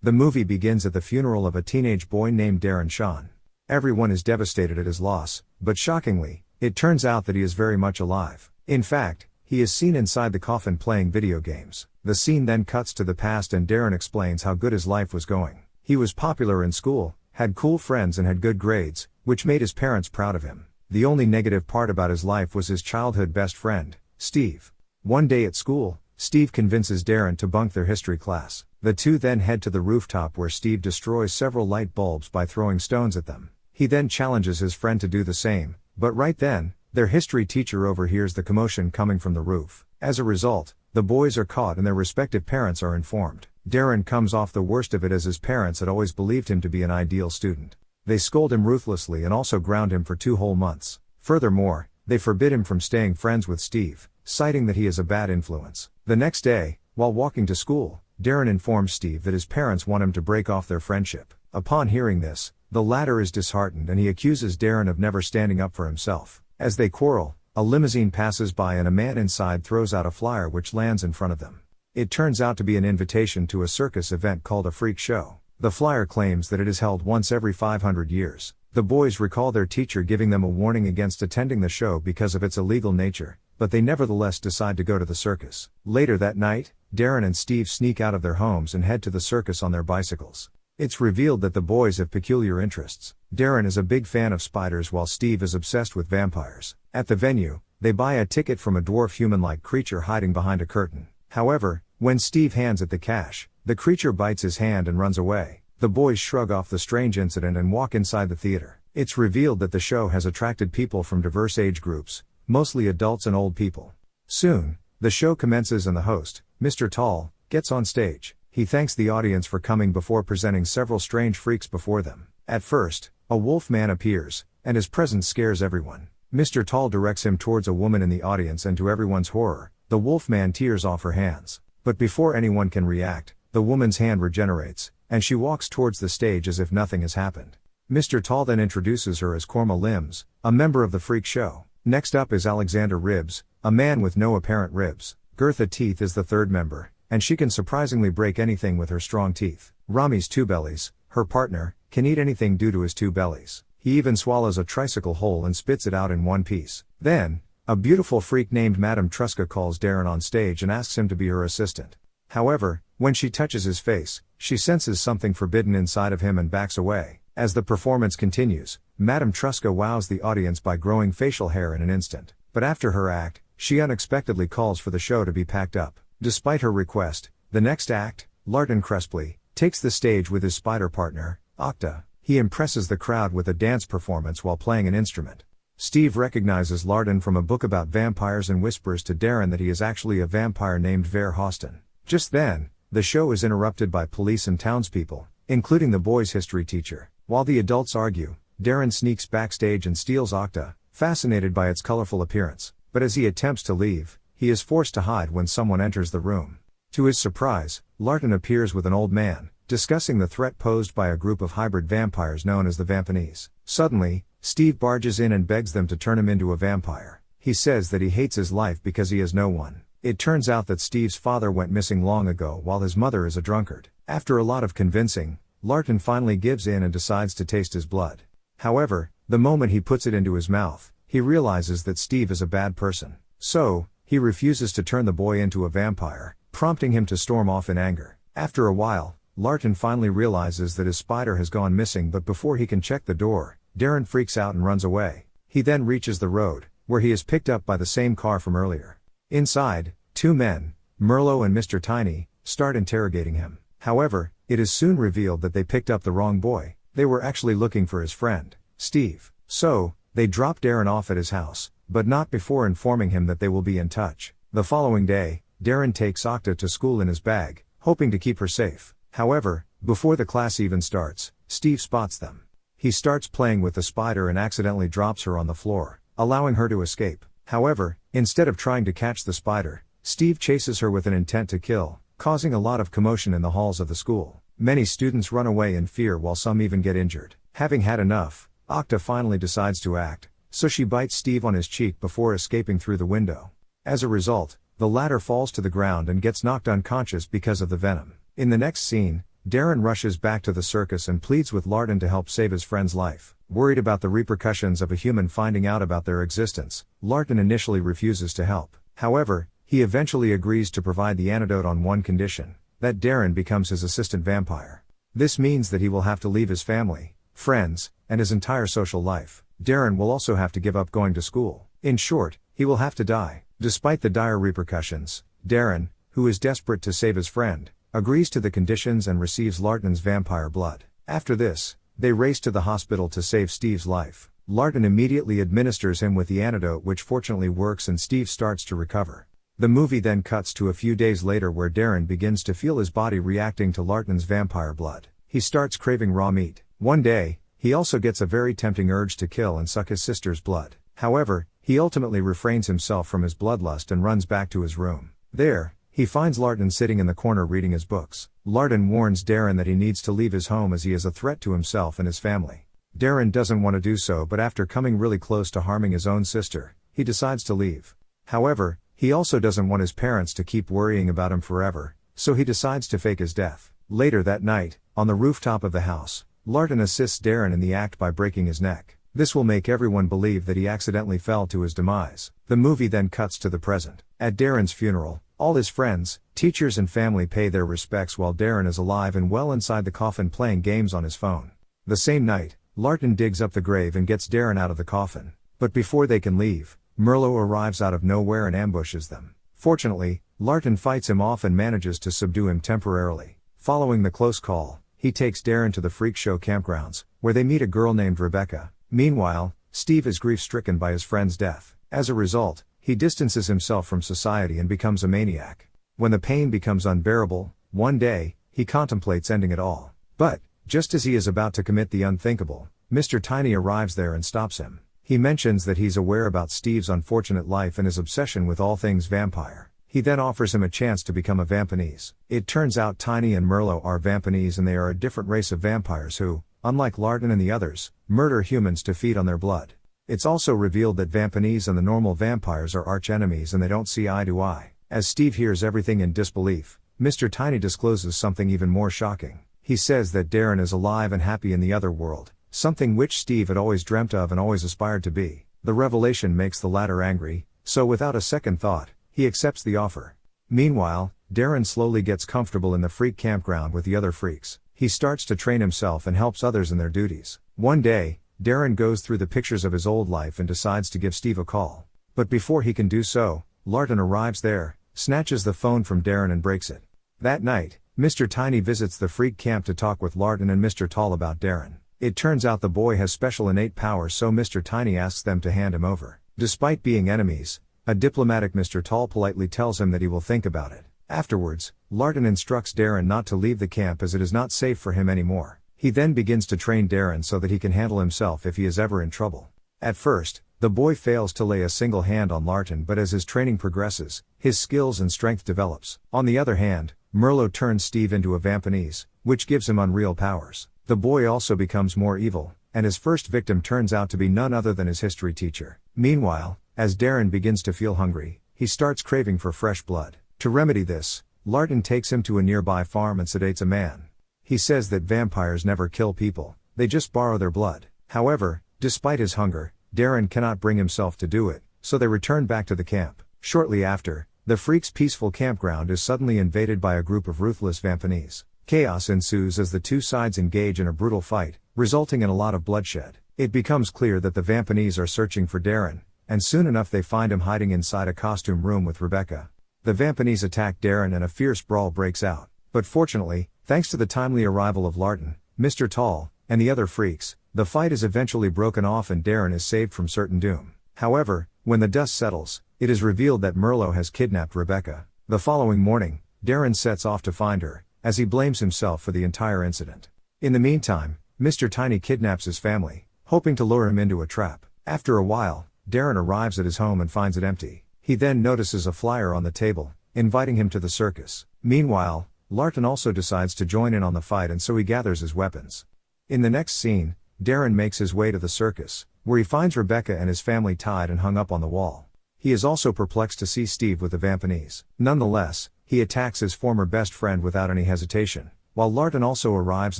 The movie begins at the funeral of a teenage boy named Darren Shan. Everyone is devastated at his loss, but shockingly, it turns out that he is very much alive. In fact, he is seen inside the coffin playing video games. The scene then cuts to the past and Darren explains how good his life was going. He was popular in school, had cool friends and had good grades, which made his parents proud of him. The only negative part about his life was his childhood best friend, Steve. One day at school, Steve convinces Darren to bunk their history class. The two then head to the rooftop where Steve destroys several light bulbs by throwing stones at them. He then challenges his friend to do the same, but right then, their history teacher overhears the commotion coming from the roof. As a result, the boys are caught and their respective parents are informed. Darren comes off the worst of it as his parents had always believed him to be an ideal student. They scold him ruthlessly and also ground him for 2 whole months. Furthermore, they forbid him from staying friends with Steve, citing that he is a bad influence. The next day, while walking to school, Darren informs Steve that his parents want him to break off their friendship. Upon hearing this, the latter is disheartened and he accuses Darren of never standing up for himself. As they quarrel, a limousine passes by and a man inside throws out a flyer which lands in front of them. It turns out to be an invitation to a circus event called a freak show. The flyer claims that it is held once every 500 years. The boys recall their teacher giving them a warning against attending the show because of its illegal nature, but they nevertheless decide to go to the circus. Later that night, Darren and Steve sneak out of their homes and head to the circus on their bicycles. It's revealed that the boys have peculiar interests. Darren is a big fan of spiders while Steve is obsessed with vampires. At the venue, they buy a ticket from a dwarf human-like creature hiding behind a curtain. However, when Steve hands it the cash, the creature bites his hand and runs away. The boys shrug off the strange incident and walk inside the theater. It's revealed that the show has attracted people from diverse age groups, mostly adults and old people. Soon, the show commences and the host, Mr. Tall, gets on stage. He thanks the audience for coming before presenting several strange freaks before them. At first, a wolf man appears, and his presence scares everyone. Mr. Tall directs him towards a woman in the audience and to everyone's horror, the wolf man tears off her hands. But before anyone can react, the woman's hand regenerates, and she walks towards the stage as if nothing has happened. Mr. Tall then introduces her as Korma Limbs, a member of the freak show. Next up is Alexander Ribs, a man with no apparent ribs. Gertha Teeth is the third member, and she can surprisingly break anything with her strong teeth. Rami's Two Bellies, her partner, can eat anything due to his 2 bellies. He even swallows a tricycle whole and spits it out in one piece. Then, a beautiful freak named Madame Truska calls Darren on stage and asks him to be her assistant. However, when she touches his face, she senses something forbidden inside of him and backs away. As the performance continues, Madame Truska wows the audience by growing facial hair in an instant. But after her act, she unexpectedly calls for the show to be packed up. Despite her request, the next act, Larton Crespley, takes the stage with his spider partner, Octa. He impresses the crowd with a dance performance while playing an instrument. Steve recognizes Larton from a book about vampires and whispers to Darren that he is actually a vampire named Ver Hostin. Just then, the show is interrupted by police and townspeople, including the boys' history teacher. While the adults argue, Darren sneaks backstage and steals Octa, fascinated by its colorful appearance. But as he attempts to leave, he is forced to hide when someone enters the room. To his surprise, Larton appears with an old man, discussing the threat posed by a group of hybrid vampires known as the Vampanese. Suddenly, Steve barges in and begs them to turn him into a vampire. He says that he hates his life because he has no one. It turns out that Steve's father went missing long ago while his mother is a drunkard. After a lot of convincing, Larton finally gives in and decides to taste his blood. However, the moment he puts it into his mouth, he realizes that Steve is a bad person. So, he refuses to turn the boy into a vampire, prompting him to storm off in anger. After a while, Larton finally realizes that his spider has gone missing, but before he can check the door, Darren freaks out and runs away. He then reaches the road, where he is picked up by the same car from earlier. Inside, 2 men, Merlot and Mr. Tiny, start interrogating him. However, it is soon revealed that they picked up the wrong boy. They were actually looking for his friend, Steve. So, they drop Darren off at his house, but not before informing him that they will be in touch. The following day, Darren takes Octa to school in his bag, hoping to keep her safe. However, before the class even starts, Steve spots them. He starts playing with the spider and accidentally drops her on the floor, allowing her to escape. However, instead of trying to catch the spider, Steve chases her with an intent to kill, causing a lot of commotion in the halls of the school. Many students run away in fear while some even get injured. Having had enough, Octa finally decides to act, so she bites Steve on his cheek before escaping through the window. As a result, the latter falls to the ground and gets knocked unconscious because of the venom. In the next scene, Darren rushes back to the circus and pleads with Larton to help save his friend's life. Worried about the repercussions of a human finding out about their existence, Larton initially refuses to help. However, he eventually agrees to provide the antidote on one condition: that Darren becomes his assistant vampire. This means that he will have to leave his family, friends, and his entire social life. Darren will also have to give up going to school. In short, he will have to die. Despite the dire repercussions, Darren, who is desperate to save his friend, agrees to the conditions and receives Larton's vampire blood. After this, they race to the hospital to save Steve's life. Larton immediately administers him with the antidote, which fortunately works, and Steve starts to recover. The movie then cuts to a few days later where Darren begins to feel his body reacting to Larton's vampire blood. He starts craving raw meat. One day, he also gets a very tempting urge to kill and suck his sister's blood. However, he ultimately refrains himself from his bloodlust and runs back to his room. There, he finds Larton sitting in the corner reading his books. Larton warns Darren that he needs to leave his home as he is a threat to himself and his family. Darren doesn't want to do so, but after coming really close to harming his own sister, he decides to leave. However, he also doesn't want his parents to keep worrying about him forever, so he decides to fake his death. Later that night, on the rooftop of the house, Larton assists Darren in the act by breaking his neck. This will make everyone believe that he accidentally fell to his demise. The movie then cuts to the present. At Darren's funeral, all his friends, teachers and family pay their respects while Darren is alive and well inside the coffin playing games on his phone. The same night, Larton digs up the grave and gets Darren out of the coffin. But before they can leave, Merlot arrives out of nowhere and ambushes them. Fortunately, Larton fights him off and manages to subdue him temporarily. Following the close call, he takes Darren to the freak show campgrounds, where they meet a girl named Rebecca. Meanwhile, Steve is grief-stricken by his friend's death. As a result, he distances himself from society and becomes a maniac. When the pain becomes unbearable, one day, he contemplates ending it all. But, just as he is about to commit the unthinkable, Mr. Tiny arrives there and stops him. He mentions that he's aware about Steve's unfortunate life and his obsession with all things vampire. He then offers him a chance to become a Vampanese. It turns out Tiny and Merlot are Vampanese, and they are a different race of vampires who, unlike Larton and the others, murder humans to feed on their blood. It's also revealed that Vampanese and the normal vampires are arch enemies and they don't see eye to eye. As Steve hears everything in disbelief, Mr. Tiny discloses something even more shocking. He says that Darren is alive and happy in the other world, something which Steve had always dreamt of and always aspired to be. The revelation makes the latter angry, so without a second thought, he accepts the offer. Meanwhile, Darren slowly gets comfortable in the freak campground with the other freaks. He starts to train himself and helps others in their duties. One day, Darren goes through the pictures of his old life and decides to give Steve a call. But before he can do so, Larton arrives there, snatches the phone from Darren and breaks it. That night, Mr. Tiny visits the freak camp to talk with Larton and Mr. Tall about Darren. It turns out the boy has special innate powers, so Mr. Tiny asks them to hand him over. Despite being enemies, a diplomatic Mr. Tall politely tells him that he will think about it. Afterwards, Larton instructs Darren not to leave the camp as it is not safe for him anymore. He then begins to train Darren so that he can handle himself if he is ever in trouble. At first, the boy fails to lay a single hand on Larton, but as his training progresses, his skills and strength develops. On the other hand, Merlot turns Steve into a Vampanese, which gives him unreal powers. The boy also becomes more evil, and his first victim turns out to be none other than his history teacher. Meanwhile, as Darren begins to feel hungry, he starts craving for fresh blood. To remedy this, Larton takes him to a nearby farm and sedates a man. He says that vampires never kill people, they just borrow their blood. However, despite his hunger, Darren cannot bring himself to do it, so they return back to the camp. Shortly after, the freaks' peaceful campground is suddenly invaded by a group of ruthless Vampanese. Chaos ensues as the two sides engage in a brutal fight, resulting in a lot of bloodshed. It becomes clear that the Vampanese are searching for Darren, and soon enough they find him hiding inside a costume room with Rebecca. The Vampanese attack Darren and a fierce brawl breaks out. But fortunately, thanks to the timely arrival of Larton, Mr. Tall, and the other freaks, the fight is eventually broken off and Darren is saved from certain doom. However, when the dust settles, it is revealed that Merlot has kidnapped Rebecca. The following morning, Darren sets off to find her, as he blames himself for the entire incident. In the meantime, Mr. Tiny kidnaps his family, hoping to lure him into a trap. After a while, Darren arrives at his home and finds it empty. He then notices a flyer on the table, inviting him to the circus. Meanwhile, Larton also decides to join in on the fight, and so he gathers his weapons. In the next scene, Darren makes his way to the circus, where he finds Rebecca and his family tied and hung up on the wall. He is also perplexed to see Steve with the Vampanese. Nonetheless, he attacks his former best friend without any hesitation. while Larton also arrives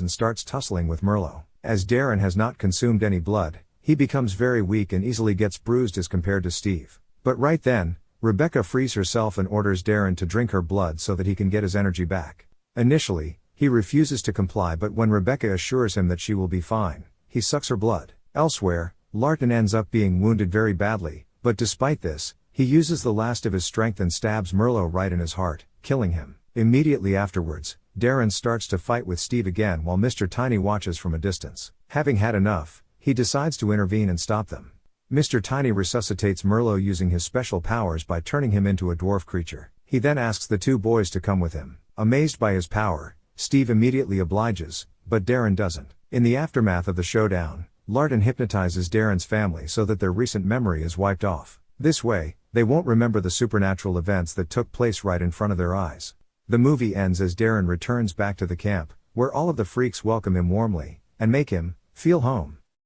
and starts tussling with Merlot. As Darren has not consumed any blood, he becomes very weak and easily gets bruised as compared to Steve. But right then, Rebecca frees herself and orders Darren to drink her blood so that he can get his energy back. Initially, he refuses to comply, but when Rebecca assures him that she will be fine, he sucks her blood. Elsewhere, Larton ends up being wounded very badly, but despite this, he uses the last of his strength and stabs Merlot right in his heart, killing him. Immediately afterwards, Darren starts to fight with Steve again while Mr. Tiny watches from a distance. Having had enough, he decides to intervene and stop them. Mr. Tiny resuscitates Merlot using his special powers by turning him into a dwarf creature. He then asks the two boys to come with him. Amazed by his power, Steve immediately obliges, but Darren doesn't. In the aftermath of the showdown, Larton hypnotizes Darren's family so that their recent memory is wiped off. This way, they won't remember the supernatural events that took place right in front of their eyes. The movie ends as Darren returns back to the camp, where all of the freaks welcome him warmly, and make him feel home.